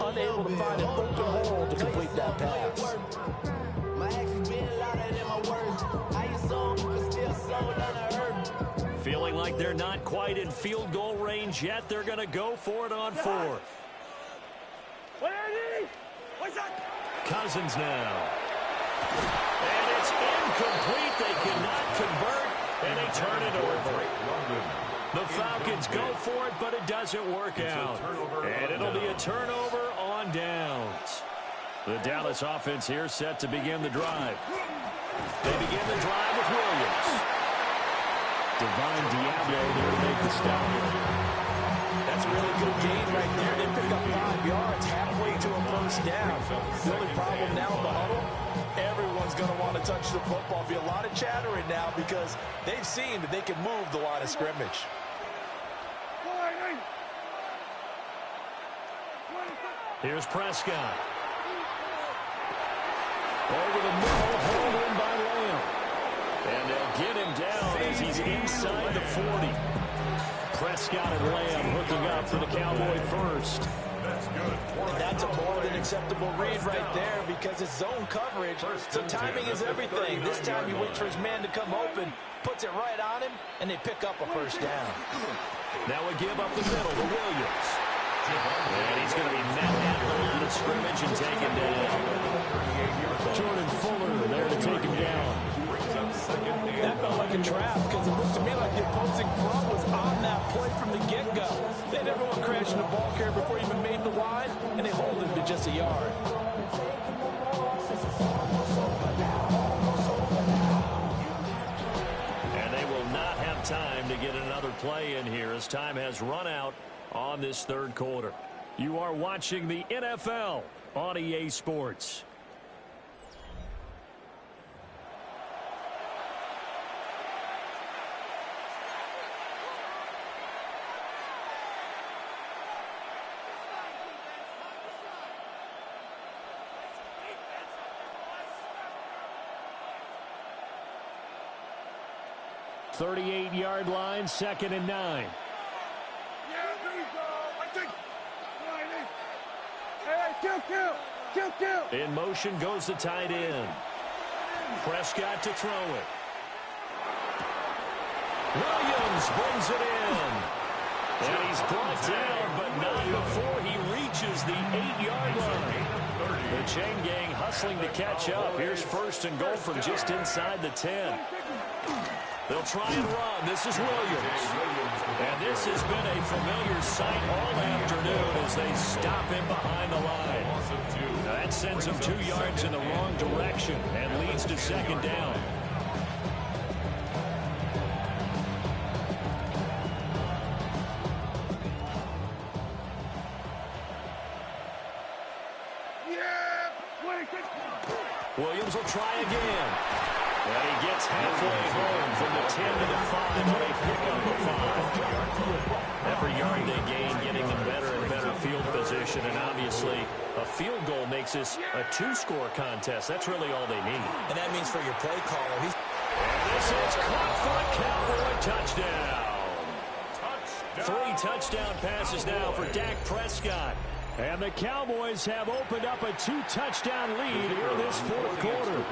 Speaker 6: unable to find an open hole to complete that pass.
Speaker 5: Feeling like they're not quite in field goal range yet. They're going to go for it on 4th. Cousins now. And it's incomplete. They cannot convert, and they turn it over. The Falcons go for it, but it doesn't work out. And it'll be a turnover on downs. The Dallas offense here set to begin the drive. They begin the drive with Williams. Divine Diablo there to make the stop.
Speaker 6: That's a really good gain right there. They pick up 5 yards halfway to a first down. The only problem now in the huddle, everyone's going to want to touch the football. Be a lot of chattering now because they've seen that they can move the line of scrimmage.
Speaker 5: Here's Prescott. Over the middle, hauled in by Lamb. And they'll get him down as he's inside the 40. Prescott and Lamb hooking up for the Cowboy first.
Speaker 3: That's good.
Speaker 6: That's a more than acceptable read right there because it's zone coverage, so timing is everything. This time he waits for his man to come open, puts it right on him, and they pick up a first down.
Speaker 5: Now we give up the middle to Williams. And he's going to be met at the line of scrimmage and taken down. Jordan Fuller there to take him down.
Speaker 6: That felt like a trap because it looked to me like the opposing front was on that play from the get-go. They had everyone crashing the ball carrier before he even made the line, and they hold him to just a yard.
Speaker 5: time to get another play in here as time has run out on this third quarter. You are watching the NFL on EA Sports. .38-yard line, 2nd and 9.
Speaker 8: Yeah, there you go. I think. Kill.
Speaker 5: In motion goes the tight end. Prescott to throw it. Williams brings it in. And he's brought down, but not before he reaches the 8-yard line. The chain gang hustling to catch up. Here's 1st and goal from just inside the 10. They'll try and run. This is Williams. And this has been a familiar sight all afternoon as they stop him behind the line. That sends him 2 yards in the wrong direction and leads to 2nd down. Williams will try again. And he gets halfway home from the 10 to the 5 when they pick up the 5. Every yard they gain, getting them better and better field position. And obviously, a field goal makes this a 2-score contest. That's really all they need.
Speaker 6: And that means for your play caller,
Speaker 5: and this is caught for a Cowboy touchdown. 3 touchdown passes now for Dak Prescott. And the Cowboys have opened up a 2-touchdown lead here in this 4th quarter.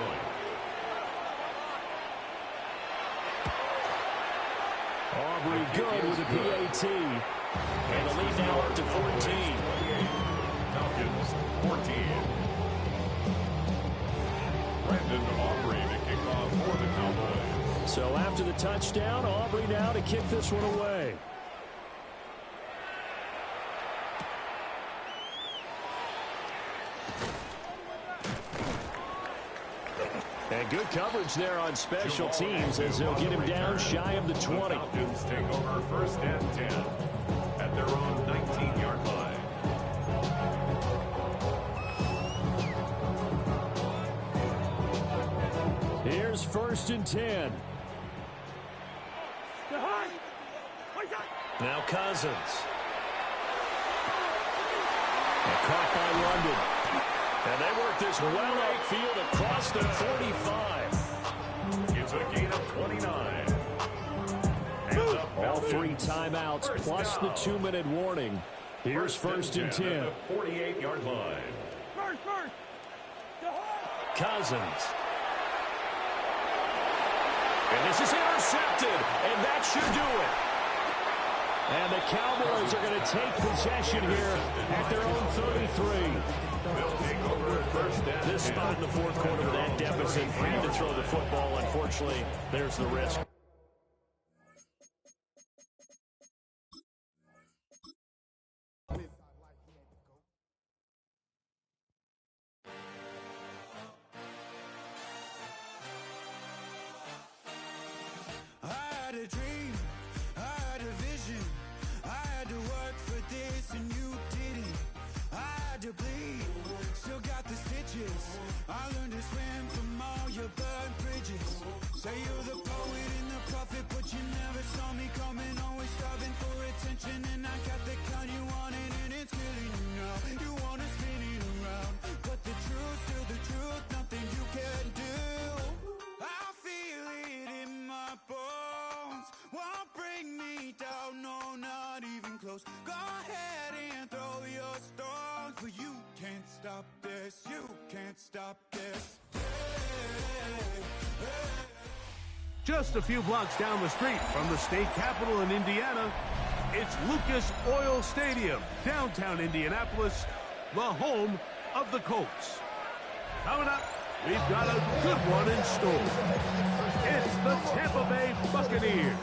Speaker 5: Aubrey good with a PAT. And the lead now up to 14.
Speaker 3: Falcons 14. Brandon Aubrey to kick off for the Cowboys.
Speaker 5: So after the touchdown, Aubrey now to kick this one away. And good coverage there on special teams as they'll get him down shy of the 20.
Speaker 3: The Falcons take over 1st and 10 at their own 19-yard line.
Speaker 5: Here's 1st and 10. Now Cousins. And caught by London. And they work this well outfield across the 45.
Speaker 3: It's a gain of 29.
Speaker 5: All 3 timeouts plus the 2-minute warning. Here's 1st and 10.
Speaker 3: At the 48-yard line.
Speaker 5: Cousins. And this is intercepted. And that should do it. And the Cowboys are going to take possession here at their own 33. This spot in the 4th quarter with that deficit, had to throw the football. Unfortunately, there's the risk.
Speaker 4: I had a dream, I had a vision, I had to work for this and you didn't. I had to bleed, still got the stitches. I learned to swim from all your burned bridges. Say you're the poet and the prophet, but you never saw me coming. Always starving for attention, and I got the kind you wanted, and it's killing you now. You wanna spin it around, but the truth's still the truth. Nothing you can do. I feel it in my bones. Won't bring me down, no, not even close. Go ahead and throw your stones, but you can't stop this. You can't stop this.
Speaker 9: Just a few blocks down the street from the state capitol in Indiana, it's Lucas Oil Stadium, downtown Indianapolis, the home of the Colts. Coming up, we've got a good one in store. It's the Tampa Bay Buccaneers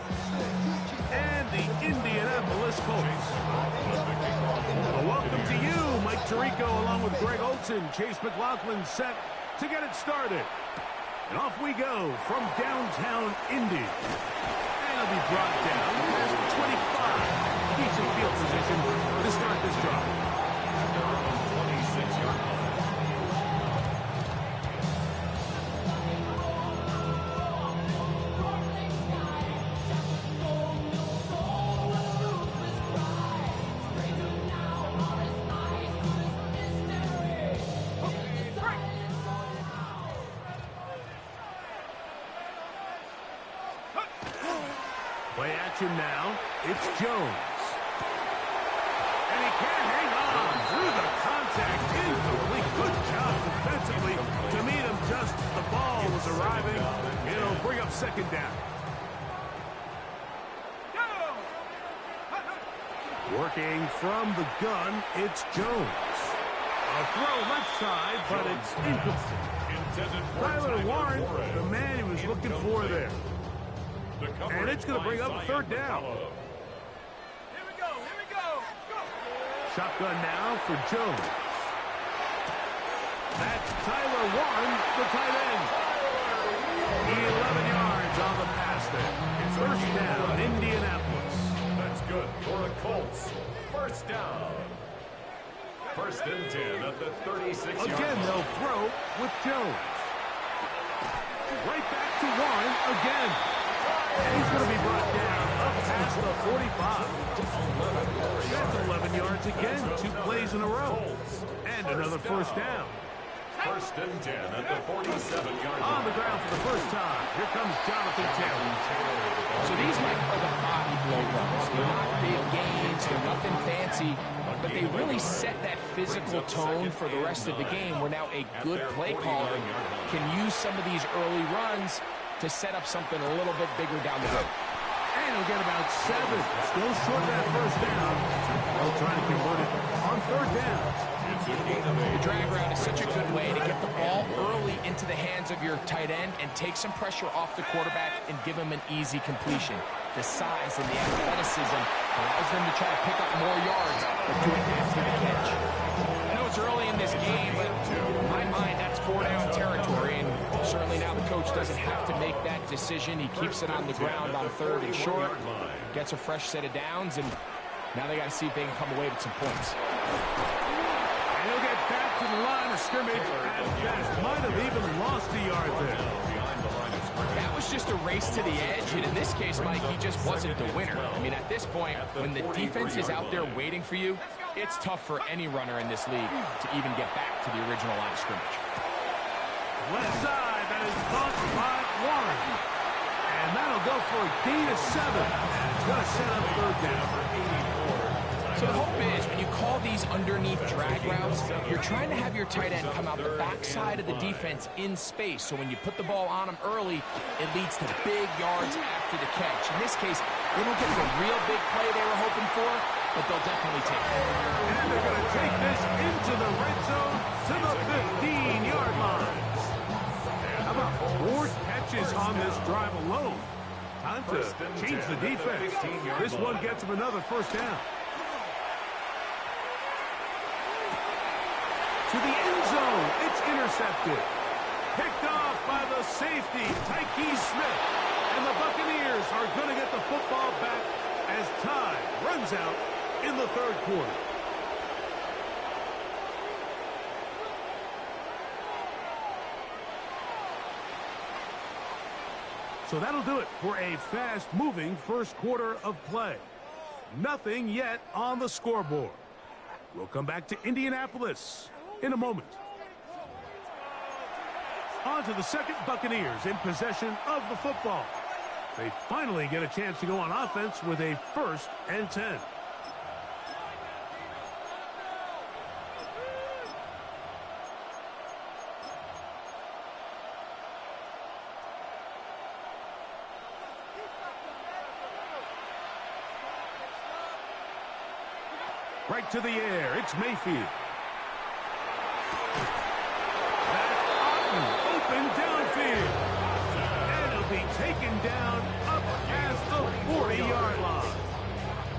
Speaker 9: and the Indianapolis Colts. Well, welcome to you, Mike Tirico, along with Greg Olson, Chase McLaughlin, set to get it started. And off we go from downtown Indy. And it'll be brought Play action now. It's Jones. And he can't hang on through the contact. Incomplete. Good job defensively to meet him just as the ball was arriving. It'll bring up second down. Working from the gun, it's Jones. A throw left side, but it's incomplete. Tyler Warren, the man he was looking for there. And it's going to bring up a third down.
Speaker 8: Here we go.
Speaker 9: Shotgun now for Jones. That's Tyler Warren, the tight end. 11 yards on the pass there. First down, Indianapolis.
Speaker 3: That's good for the Colts. First down. First and 10 at the 36-yard line.
Speaker 9: Again, they'll throw with Jones. Right back to Warren again. And he's going to be brought down up past the 45. That's 11 yards again. 2 plays in a row. And another first down.
Speaker 3: First and 10 at the 47-yard line.
Speaker 9: On the ground for the first time. Here comes Jonathan Taylor.
Speaker 10: So these, Mike, are the body blow runs. They're not big gains. They're nothing fancy. But they really set that physical tone for the rest of the game, where now a good play caller can use some of these early runs to set up something a little bit bigger down the road.
Speaker 9: And he'll get about 7. Still short of that first down. They'll try to convert it on third down.
Speaker 10: The drag route is such a good way to get the ball early into the hands of your tight end and take some pressure off the quarterback and give him an easy completion. The size and the athleticism allows them to try to pick up more yards, but do it after the catch. I know it's early in this game, but in my mind, that's 4-down territory, and certainly now the coach doesn't have to make that decision. He keeps it on the ground on third and short, gets a fresh set of downs, and now they got to see if they can come away with some points.
Speaker 9: And he'll get back to the line of scrimmage, and that might have even lost a yard there.
Speaker 10: That was just a race to the edge, and in this case, Mike, he just wasn't the winner. I mean, at this point, when the defense is out there waiting for you, it's tough for any runner in this league to even get back to the original line of scrimmage.
Speaker 9: Left side, that is caught by Warren. And that'll go for a gain of 7. And it's going to set up third down for 84.
Speaker 10: So the hope is, when you call these underneath drag routes, you're trying to have your tight end come out the backside of the defense in space. So when you put the ball on him early, it leads to big yards after the catch. In this case, they don't get the real big play they were hoping for, but they'll definitely take it.
Speaker 9: And they're going to take this into the red zone to the 15-yard line. How about 4 catches on this drive alone? Time to change the defense. This one gets them another first down. To the end zone, it's intercepted. Picked off by the safety, Tyke Smith. And the Buccaneers are going to get the football back as time runs out in the third quarter. So that'll do it for a fast-moving first quarter of play. Nothing yet on the scoreboard. We'll come back to Indianapolis in a moment. On to the second, Buccaneers in possession of the football. They finally get a chance to go on offense with a 1st and 10. Right to the air, it's Mayfield. Open downfield. And it'll be taken down up past the 40-yard line.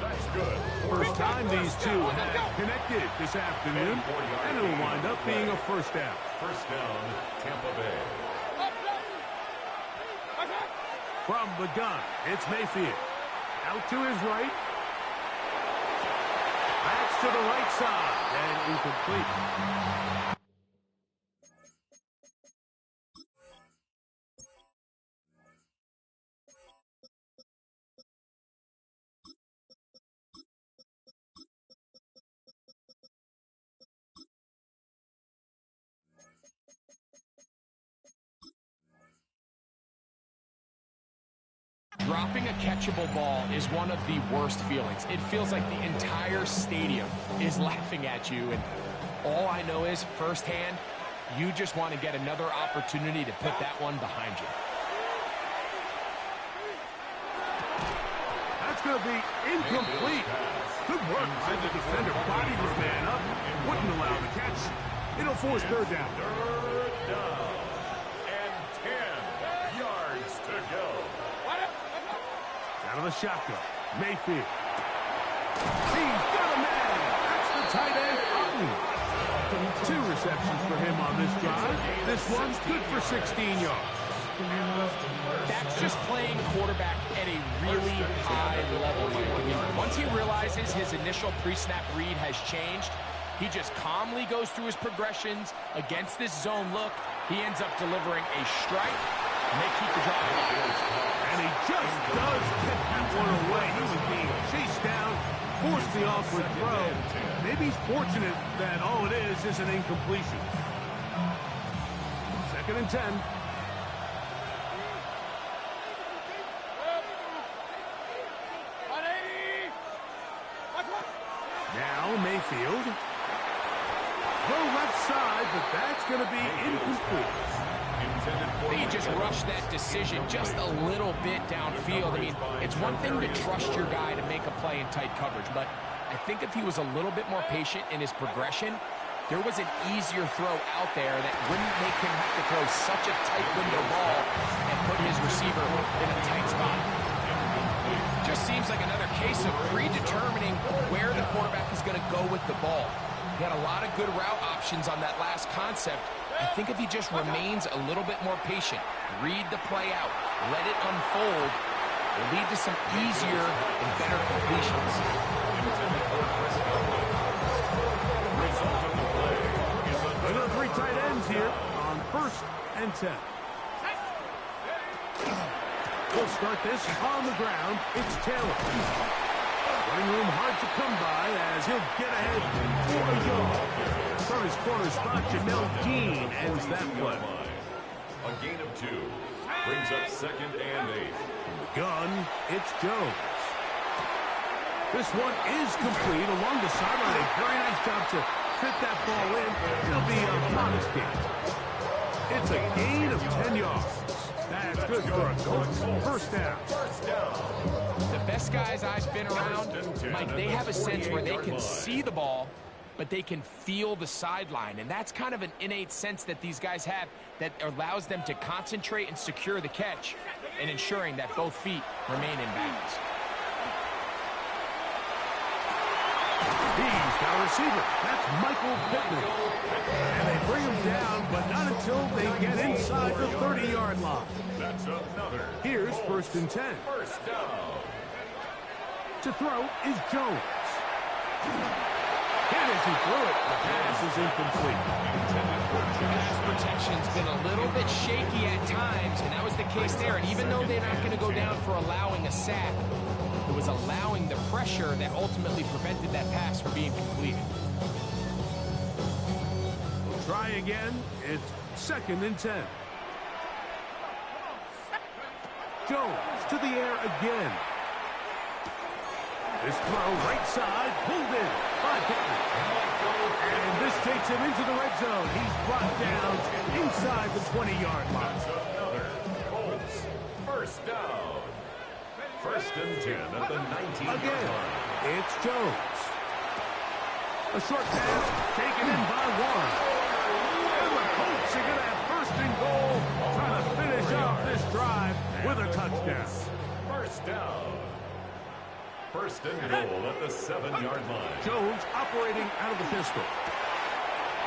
Speaker 3: That's good.
Speaker 9: First time these two have connected this afternoon, and it'll wind up being a first down.
Speaker 3: First down, Tampa Bay.
Speaker 9: From the gun, it's Mayfield. Out to his right. That's to the right side, and incomplete.
Speaker 10: Dropping a catchable ball is one of the worst feelings. It feels like the entire stadium is laughing at you, and all I know is, firsthand, you just want to get another opportunity to put that one behind you.
Speaker 9: That's going to be incomplete. Good work by the defender. Bodied his man up. Wouldn't allow the catch. It'll force third down.
Speaker 3: Third down. And 10 yards to go.
Speaker 9: Out of the shotgun. Mayfield. He's got a man. That's the tight end. Upton. 2 receptions for him on this drive. This one's good for 16 yards.
Speaker 10: That's just playing quarterback at a really high level, Mike. I mean, once he realizes his initial pre-snap read has changed, he just calmly goes through his progressions against this zone look. He ends up delivering a strike, and they keep the drive alive.
Speaker 9: And he just does get that one away. He was being chased down, forced the awkward throw. Maybe he's fortunate that all it is an incompletion. 2nd and 10. Now Mayfield. Go left side, but that's going to be incomplete.
Speaker 10: He just rushed that decision just a little bit downfield. I mean, it's one thing to trust your guy to make a play in tight coverage, but I think if he was a little bit more patient in his progression, there was an easier throw out there that wouldn't make him have to throw such a tight window ball and put his receiver in a tight spot. Just seems like another case of predetermining where the quarterback is going to go with the ball. He had a lot of good route options on that last concept. I think if he just remains a little bit more patient, read the play out, let it unfold, will lead to some easier and better completions.
Speaker 9: Another 3 tight ends here on 1st and 10. We'll start this on the ground. It's Taylor. Running room hard to come by as he'll get ahead for a yard. From his corner spot, Jamel Dean ends that play.
Speaker 3: A gain of 2. Brings up 2nd and 8.
Speaker 9: From the gun, it's Jones. This one is complete along the sideline. A very nice job to fit that ball in. It'll be a modest gain. It's a gain of 10 yards. That's good for a Colts. 1st down.
Speaker 10: The best guys I've been around, Mike, they have a sense where they can see the ball, but they can feel the sideline. And that's kind of an innate sense that these guys have that allows them to concentrate and secure the catch and ensuring that both feet remain in bounds.
Speaker 9: He's got a receiver. That's Michael Pittman. And they bring him down, but not until they get inside the 30-yard line.
Speaker 3: That's another.
Speaker 9: Here's 1st and 10.
Speaker 3: First down.
Speaker 9: To throw is Jones. And as he threw it, the pass is incomplete.
Speaker 10: Pass protection's been a little bit shaky at times, and that was the case there. And even though they're not going to go down for allowing a sack, it was allowing the pressure that ultimately prevented that pass from being completed.
Speaker 9: We'll try again. It's 2nd and 10. Jones to the air again. This throw right side, pulled in by Pittman. And this takes him into the red zone. He's brought down inside the 20-yard line.
Speaker 3: That's another Colts. 1st down. 1st and 10 at the 19-yard
Speaker 9: Again,
Speaker 3: line.
Speaker 9: it's Jones. A short pass taken in by Warren. And the Colts are going to have 1st and goal, trying to finish off this drive with a touchdown.
Speaker 3: 1st down. 1st and goal at the 7-yard line.
Speaker 9: Jones operating out of the pistol.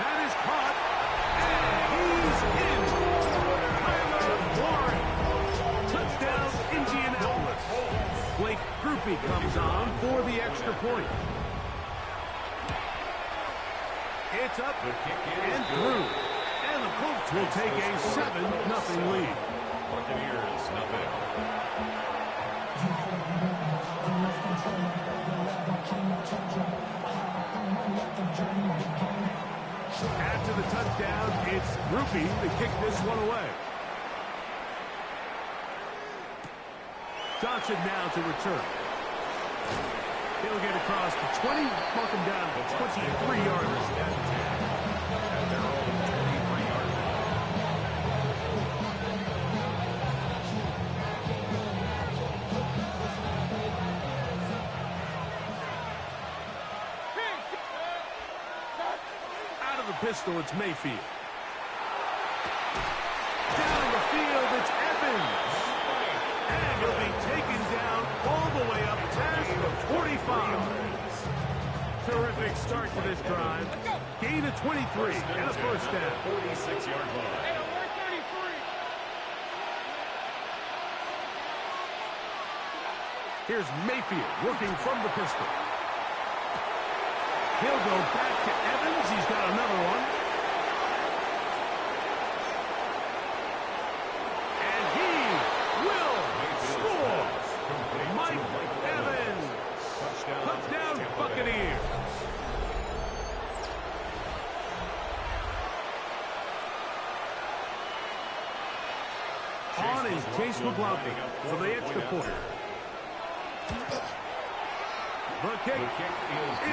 Speaker 9: That is caught, and he's in. Tyler Warren. Touchdown, Indianapolis. Blake Grupe comes on for the extra point. It's up and through. And the Colts will take a 7-0 lead.
Speaker 3: Buccaneers, nothing.
Speaker 9: After the touchdown, it's Grupe to kick this one away. Johnson now to return. He'll get across the 20, mark him down to 23-yard line.
Speaker 3: At their own 23-yard line.
Speaker 9: Out of the pistol, it's Mayfield. Down the field, it's Evans. And he'll be taken down all the way up past the 45. Terrific start to this drive. Gain of 23 and a first down.
Speaker 3: 46-yard line.
Speaker 9: Here's Mayfield working from the pistol. He'll go back to Evans. He's got another one. And he will score. Mike Evans. Touchdown Buccaneers. On is Chase McLaughlin for the extra point. The kick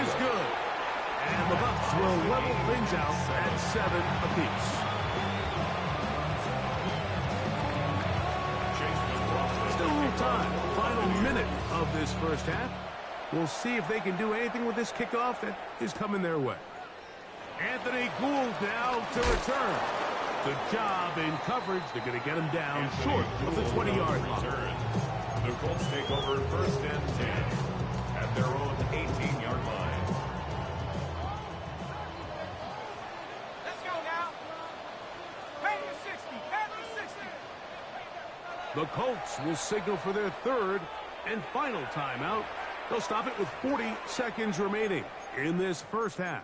Speaker 9: is good. And the Bucs will level things out at 7 apiece. Still a little time. Final minute of this first half. We'll see if they can do anything with this kickoff that is coming their way. Anthony Gould now to return. Good job in coverage. They're going to get him down short of the 20-yard line.
Speaker 3: The Colts take over first and 10 at their own 18-yard line.
Speaker 8: Let's go now. Pay me 60. Pay me 60.
Speaker 9: The Colts will signal for their third and final timeout. They'll stop it with 40 seconds remaining in this first half.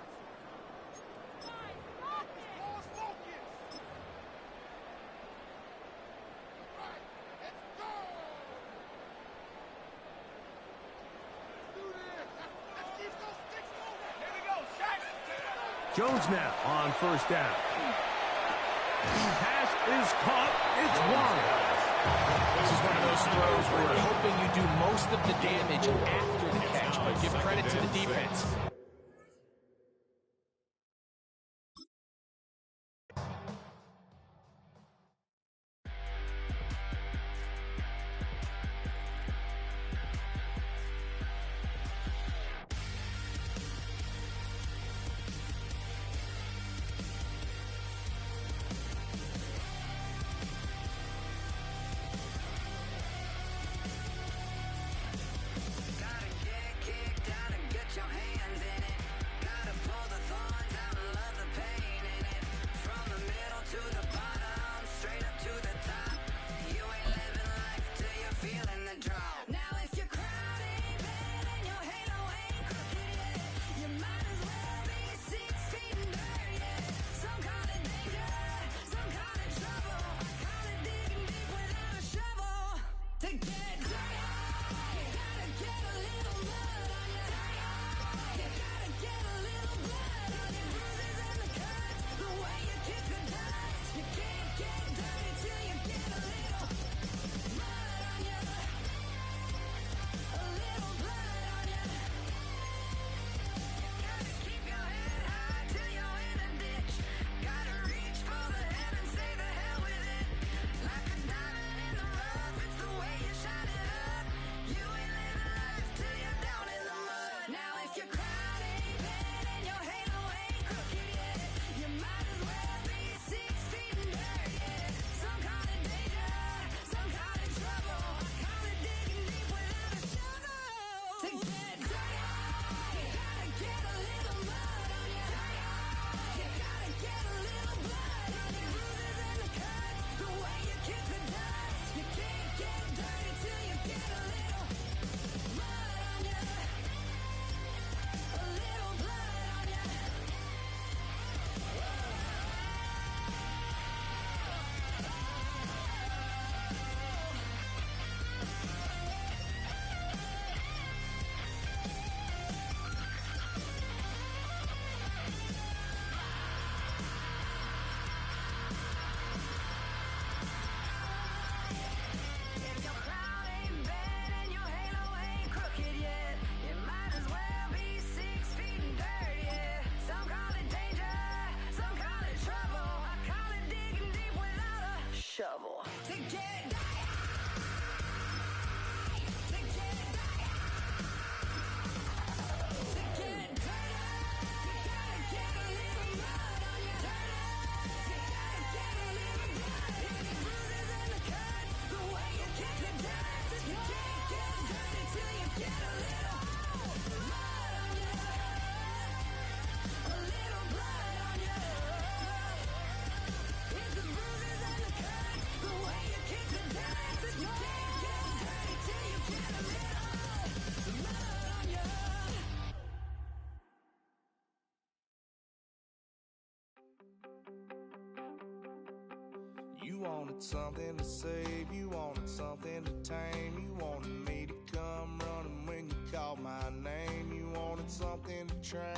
Speaker 9: Jones now on first down. Pass is caught. It's one.
Speaker 10: This is one of those throws where you're hoping you do most of the damage after the catch, but give credit to the defense.
Speaker 11: Gotta get kicked out and get your hands You wanted something to save, you wanted something to tame. You wanted me to come running when you called my name. You wanted something to train.